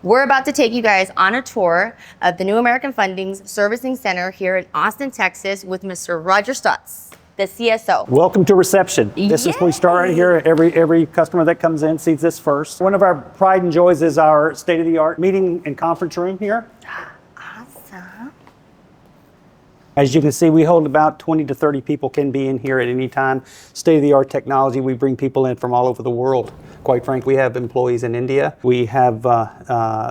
We're about to take you guys on a tour of the New American Funding's Servicing Center here in Austin, Texas with Mr. Roger Stutz, the CSO. Welcome to reception. This is we start right here. Every customer that comes in sees this first. One of our pride and joys is our state-of-the-art meeting and conference room here. Awesome. As you can see, we hold about 20 to 30 people can be in here at any time. State-of-the-art technology. We bring people in from all over the world. Quite frankly, we have employees in India. We have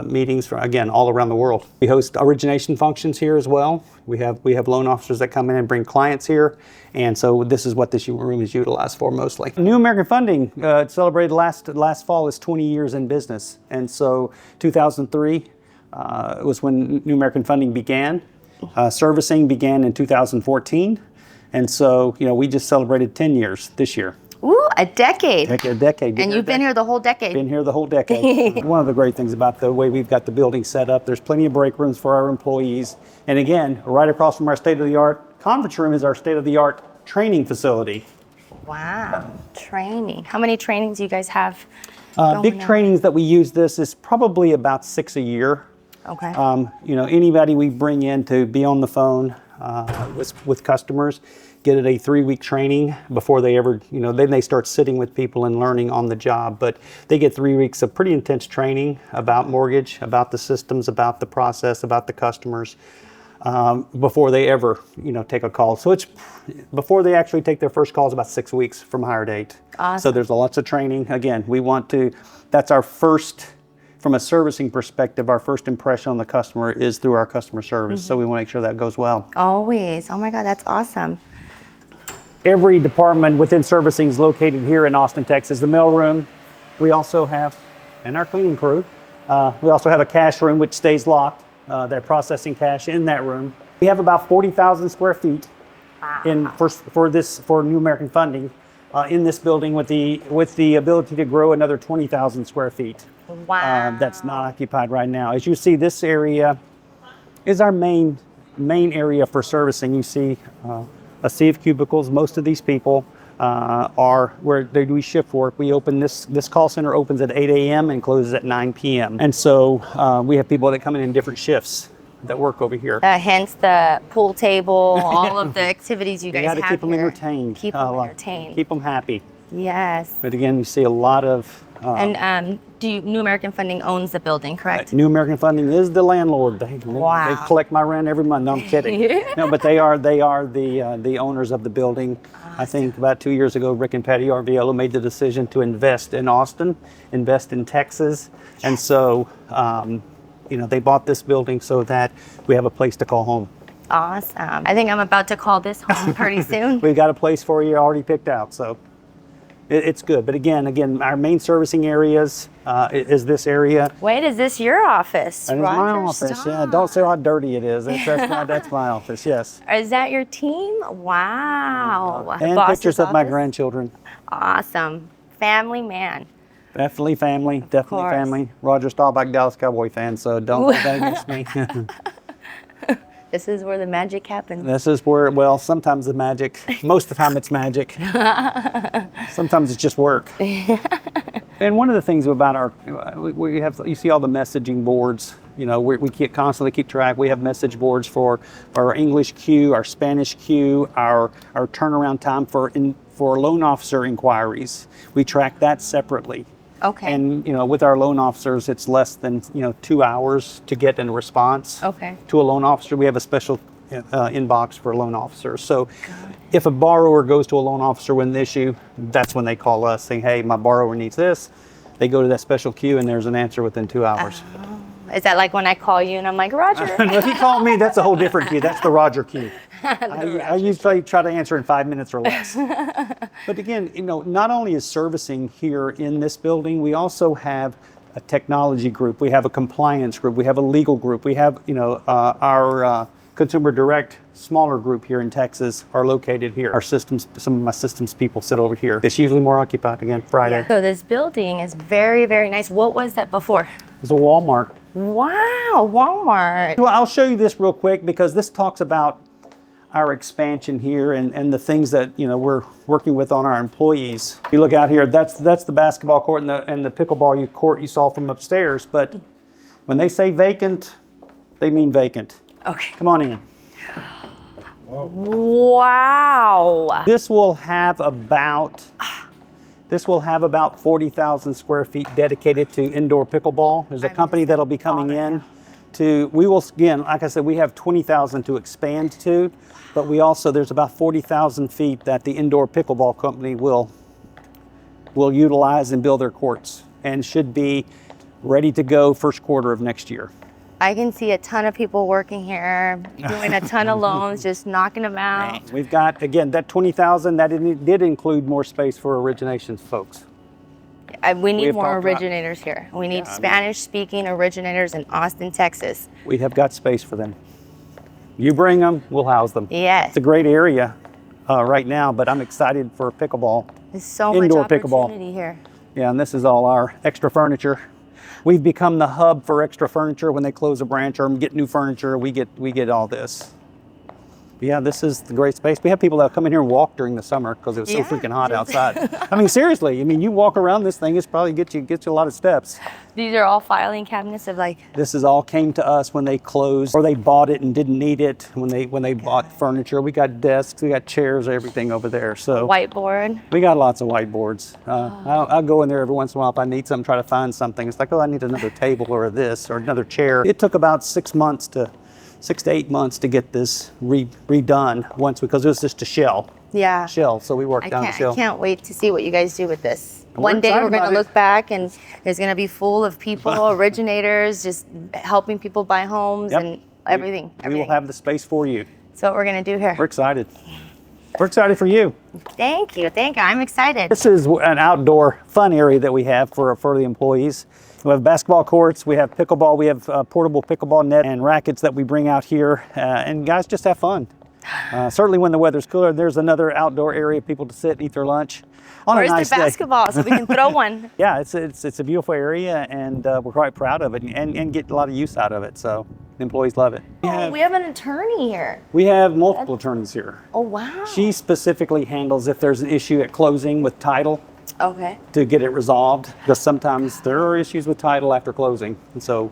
meetings from, again, all around the world. We host origination functions here as well. We have loan officers that come in and bring clients here. And so this is what this room is utilized for mostly. New American Funding celebrated last fall is 20 years in business. And so 2003 was when New American Funding began. Servicing began in 2014. And so, we just celebrated 10 years this year. Ooh, a decade. A decade. And you've been here the whole decade. Been here the whole decade. One of the great things about the way we've got the building set up, there's plenty of break rooms for our employees. And again, right across from our state-of-the-art conference room is our state-of-the-art training facility. Wow, training. How many trainings do you guys have? Big trainings that we use this is probably about 6 a year. Okay. Anybody we bring in to be on the phone with customers, get a 3-week training before they ever, then they start sitting with people and learning on the job. But they get 3 weeks of pretty intense training about mortgage, about the systems, about the process, about the customers, before they ever, take a call. So it's before they actually take their first call is about 6 weeks from hire date. Awesome. So there's lots of training. Again, that's our first. From a servicing perspective, our first impression on the customer is through our customer service. So we want to make sure that goes well. Always. Oh my God, that's awesome. Every department within servicing is located here in Austin, Texas. The mailroom, we also have, and our cleaning crew. We also have a cash room which stays locked. They're processing cash in that room. We have about 40,000 square feet for New American Funding in this building with the ability to grow another 20,000 square feet. Wow. That's not occupied right now. As you see, this area is our main area for servicing. You see a sea of cubicles. Most of these people are where they do shift work. We open this call center opens at 8 a.m. and closes at 9 p.m. And so we have people that come in different shifts that work over here. Hence the pool table, all of the activities you guys have. You got to keep them entertained. Keep them entertained. Keep them happy. Yes. But again, you see a lot of. New American Funding owns the building, correct? New American Funding is the landlord. They collect my rent every month. No, I'm kidding. No, but they are the owners of the building. Awesome. I think about 2 years ago, Rick and Patty Arvielo made the decision to invest in Austin, invest in Texas, yes. And so they bought this building so that we have a place to call home. Awesome. I think I'm about to call this home pretty soon. We've got a place for you already picked out, so. It's good, but again, our main servicing areas is this area. Wait, is this your office? And it's my office. Yeah, don't say how dirty it is. That's my office. Yes. Is that your team? Wow. And pictures of my grandchildren. Awesome. Family man. Definitely family. Definitely family. Roger Staubach, Dallas Cowboy fan. So don't hold that against me. This is where the magic happens. This is where, sometimes the magic, most of the time it's magic. Sometimes it's just work. And one of the things about you see all the messaging boards, we constantly keep track. We have message boards for our English queue, our Spanish queue, our turnaround time for loan officer inquiries. We track that separately. Okay. And with our loan officers, it's less than 2 hours to get a response. Okay. To a loan officer. We have a special inbox for loan officers. So if a borrower goes to a loan officer with an issue, that's when they call us saying, hey, my borrower needs this. They go to that special queue and there's an answer within 2 hours. Is that like when I call you and I'm like, Roger? If you call me, that's a whole different queue. That's the Roger queue. I usually try to answer in 5 minutes or less. But again, not only is servicing here in this building, we also have a technology group. We have a compliance group. We have a legal group. We have, our Consumer Direct smaller group here in Texas are located here. Some of my systems people sit over here. It's usually more occupied again Friday. Yeah. So this building is very, very nice. What was that before? It's a Walmart. Wow, Walmart. Well, I'll show you this real quick because this talks about our expansion here and the things that we're working with on our employees. You look out here, that's the basketball court and the pickleball court you saw from upstairs. But When they say vacant, they mean vacant. Okay. Come on in. Wow. This will have about 40,000 square feet dedicated to indoor pickleball. There's a company that'll be coming in to, we will, again, like I said, we have 20,000 to expand to, but we also, there's about 40,000 feet that the indoor pickleball company will utilize and build their courts, and should be ready to go first quarter of next year. I can see a ton of people working here, doing a ton of loans, just knocking them out. We've got, again, that 20,000, that did include more space for originations folks. We need have more talked about- originators here. We need Spanish-speaking originators in Austin, Texas. We have got space for them. You bring them, we'll house them. Yes. It's a great area right now, but I'm excited for pickleball. There's so Indoor much pickleball. opportunity here. Yeah, and this is all our extra furniture. We've become the hub for extra furniture. When they close a branch or get new furniture, we get all this. Yeah, this is the great space. We have people that come in here and walk during the summer because it was so freaking hot outside. I mean, seriously. I mean, you walk around this thing, it's probably get you a lot of steps. These are all filing cabinets of like, This is all came to us when they closed or they bought it and didn't need it. When they bought furniture, we got desks, we got chairs, everything over there. So whiteboard. we got lots of whiteboards. I'll go in there every once in a while if I need something, try to find something. It's like, oh, I need another table or this or another chair. It took about 6 to 8 months to get this redone once, because it was just a shell. Yeah. So we worked on the I shell. can't wait to see what you guys do with this. We're One day excited we're going about to it. look back and there's going to be full of people, originators, just helping people buy homes Yep. and everything. We will have the space for you. That's what we're going to do here. We're excited. We're excited for you. Thank you. I'm excited. This is an outdoor fun area that we have for the employees. We have basketball courts, we have pickleball, we have portable pickleball net and rackets that we bring out here, and guys just have fun. Certainly when the weather's cooler, there's another outdoor area for people to sit and eat their lunch on Where's a nice the day. basketball so we can throw one? Yeah, it's a beautiful area, and we're quite proud of it and get a lot of use out of it. So the employees love it. We have an attorney here. We have multiple attorneys here. Oh, wow. She specifically handles if there's an issue at closing with title, Okay. to get it resolved, because sometimes there are issues with title after closing, and so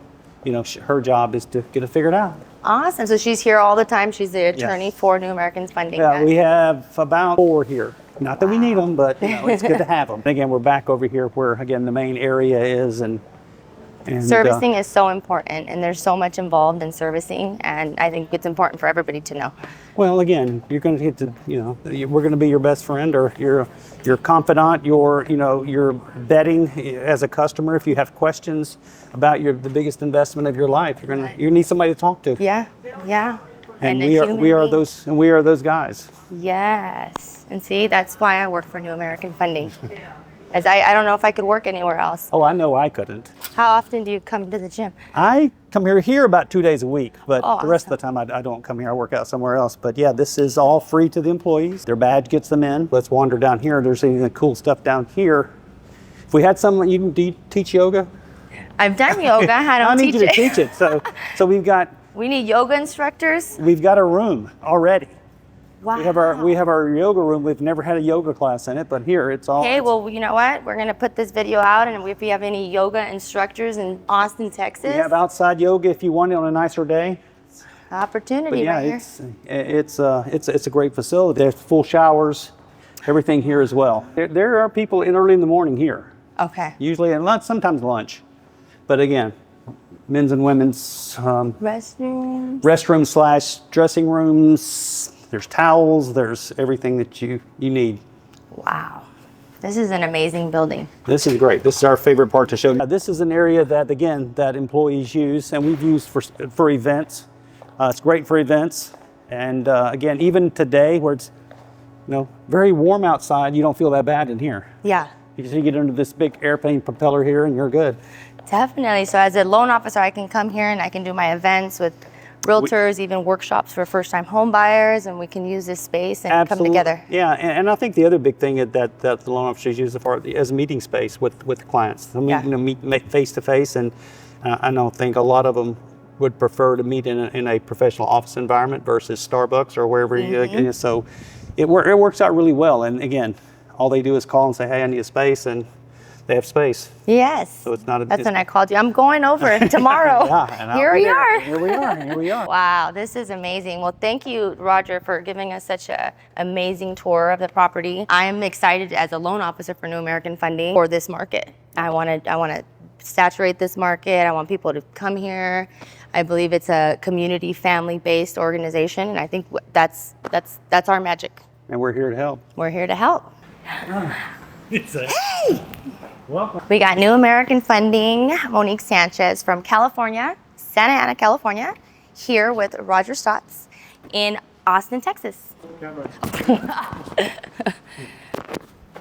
her job is to get it figured out. Awesome. So she's here all the time. She's the attorney for New Americans Funding. Yeah, we have about 4 here. Not that we need them, but it's good to have them. Again, we're back over here where again the main area is, and Servicing is so important, and there's so much involved in servicing, and I think it's important for everybody to know. well, again, you're going to get to we're going to be your best friend or your confidant, your betting as a customer. If you have questions about the biggest investment of your life, you need somebody to talk to. Yeah, yeah. And a we human being. we are those guys. Yes. And see, that's why I work for New American Funding. As I don't know if I could work anywhere else. Oh, I know I couldn't. How often do you come to the gym? I come here about 2 days a week, but Oh, the rest of the time I don't come here. I work out somewhere else. But yeah, this is all free to the employees. Their badge gets them in. Let's wander down here. There's any cool stuff down here. If we had someone, do you teach yoga? I've done yoga. I don't I need teach you to it. teach it. So we've got yoga instructors. a room already. Wow. We have our yoga room. We've never had a yoga class in it, but here it's all. Okay, well, you know what? We're going to put this video out, and if we have any yoga instructors in Austin, Texas, We have outside yoga if you want it on a nicer day. opportunity But yeah, right here. it's a great facility. There's full showers, everything here as well. There are people in early in the morning here, Okay. usually, and sometimes lunch. But again, men's and women's Restrooms. restroom / dressing rooms. There's towels. There's everything that you need. Wow. This is an amazing building. This is great. This is our favorite part to show. This is an area that employees use, and we've used for events. It's great for events, and again, even today where it's very warm outside, you don't feel that bad in here. Yeah. You just get under this big airplane propeller here, and you're good. Definitely. So as a loan officer, I can come here and I can do my events with realtors, even workshops for first-time home buyers, and we can use this space and come together. Yeah, and I think the other big thing that the loan officers use it for as a meeting space with clients. So meet face to face, and I don't think a lot of them would prefer to meet in a professional office environment versus Starbucks or wherever. So it works out really well. And again, all they do is call and say, "Hey, I need a space," and they have space. Yes. So it's not a. That's it's- when I called you. I'm going over tomorrow. Yeah, and I'll Here be we there. are. Here we are. Here we are. Wow, this is amazing. Well, thank you, Roger, for giving us such an amazing tour of the property. I'm excited as a loan officer for New American Funding for this market. I want to saturate this market. I want people to come here. I believe it's a community, family-based organization, and I think that's our magic. And we're here to help. We're here to help. Hey! Welcome. We got New American Funding, Monique Sanchez from California, Santa Ana, California, here with Roger Stotts in Austin, Texas.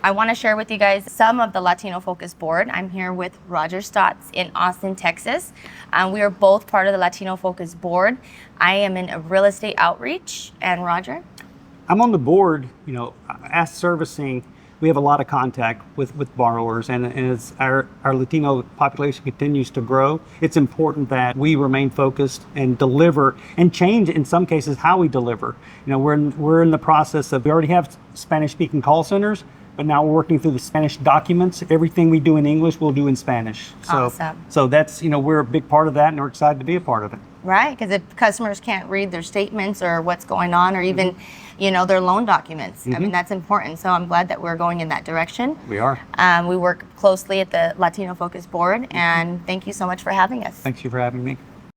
I want to share with you guys some of the Latino Focus Board. I'm here with Roger Stotts in Austin, Texas. We are both part of the Latino Focus Board. I am in real estate outreach, and Roger? I'm on the board, as servicing. We have a lot of contact with borrowers, and as our Latino population continues to grow, it's important that we remain focused and deliver and change in some cases how we deliver. We're in the process of, we already have Spanish-speaking call centers, but now we're working through the Spanish documents. Everything we do in English, we'll do in Spanish. Awesome. So that's, we're a big part of that, and we're excited to be a part of it. Right, because if customers can't read their statements or what's going on, or even, their loan documents, I mean, that's important. So I'm glad that we're going in that direction. We are. We work closely at the Latino Focus Board, and thank you so much for having us. Thank you for having me.